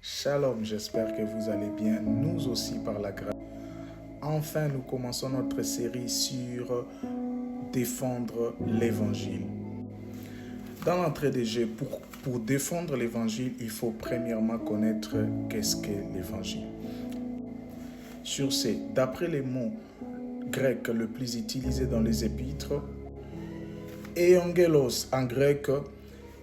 Shalom, j'espère que vous allez bien, nous aussi par la grâce. Enfin, nous commençons notre série sur défendre l'évangile. Dans l'entrée des jeux, pour défendre l'évangile, il faut premièrement connaître qu'est-ce qu'est l'évangile. Sur ce, d'après les mots grecs le plus utilisés dans les épîtres, Evangélos en grec,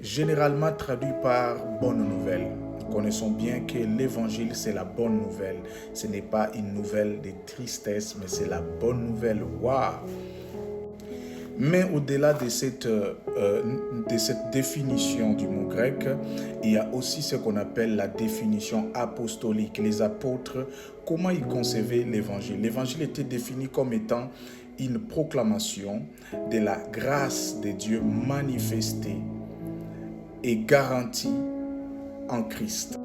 généralement traduit par bonne nouvelle. Nous connaissons bien que l'évangile, c'est la bonne nouvelle. Ce n'est pas une nouvelle de tristesse, mais c'est la bonne nouvelle. Waouh! Mais au-delà de cette définition du mot grec, il y a aussi ce qu'on appelle la définition apostolique. Les apôtres, comment ils concevaient l'évangile? L'évangile était défini comme étant une proclamation de la grâce de Dieu manifestée et garantie en Christ.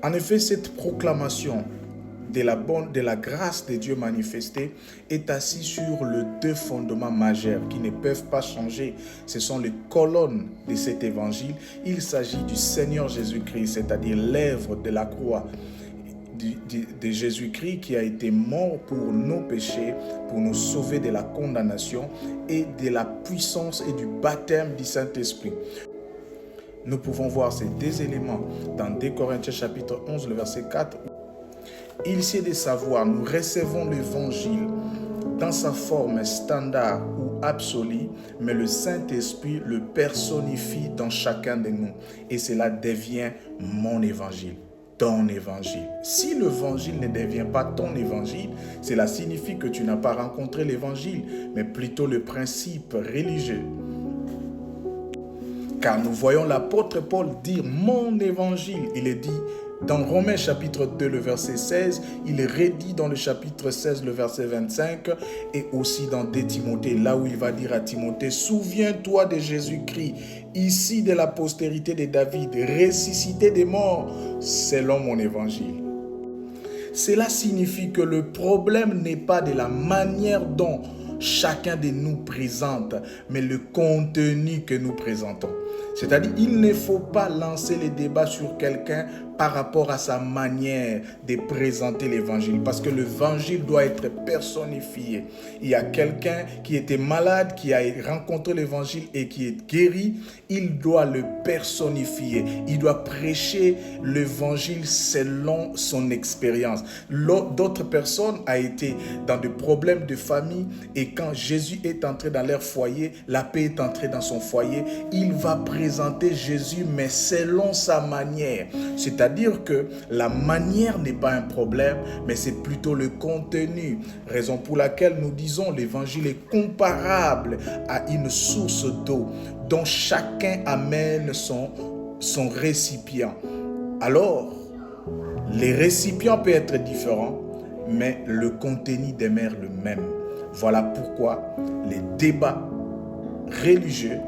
En effet, cette proclamation de la grâce de Dieu manifestée est assise sur les deux fondements majeurs qui ne peuvent pas changer. Ce sont les colonnes de cet évangile. Il s'agit du Seigneur Jésus-Christ, c'est-à-dire l'œuvre de la croix de Jésus-Christ qui a été mort pour nos péchés, pour nous sauver de la condamnation et de la puissance et du baptême du Saint-Esprit. Nous pouvons voir ces deux éléments dans 2 Corinthiens chapitre 11, le verset 4. Il s'est de savoir, nous recevons l'évangile dans sa forme standard ou absolue, mais le Saint-Esprit le personnifie dans chacun de nous. Et cela devient mon évangile, ton évangile. Si l'évangile ne devient pas ton évangile, cela signifie que tu n'as pas rencontré l'évangile, mais plutôt le principe religieux. Car nous voyons l'apôtre Paul dire « mon évangile ». Il est dit dans Romains chapitre 2, le verset 16. Il est redit dans le chapitre 16, le verset 25. Et aussi dans 2 Timothée, là où il va dire à Timothée « souviens-toi de Jésus-Christ, ici de la postérité de David, ressuscité des morts, selon mon évangile ». Cela signifie que le problème n'est pas de la manière dont chacun de nous présente, mais le contenu que nous présentons. C'est-à-dire, il ne faut pas lancer les débats sur quelqu'un par rapport à sa manière de présenter l'évangile, parce que l'évangile doit être personnifié. Il y a quelqu'un qui était malade, qui a rencontré l'évangile et qui est guéri, il doit le personnifier. Il doit prêcher l'évangile selon son expérience. D'autres personnes ont été dans des problèmes de famille et quand Jésus est entré dans leur foyer, la paix est entrée dans son foyer, il va présenter Jésus mais selon sa manière. C'est-à-dire que la manière n'est pas un problème, mais c'est plutôt le contenu. Raison pour laquelle nous disons l'évangile est comparable à une source d'eau dont chacun amène son récipient. Alors, les récipients peuvent être différents, mais le contenu demeure le même. Voilà pourquoi les débats religieux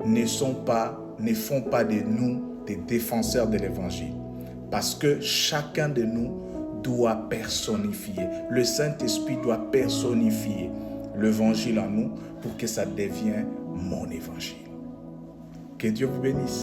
ne font pas de nous des défenseurs de l'évangile. Parce que chacun de nous doit personnifier. Le Saint-Esprit doit personnifier l'évangile en nous pour que ça devienne mon évangile. Que Dieu vous bénisse.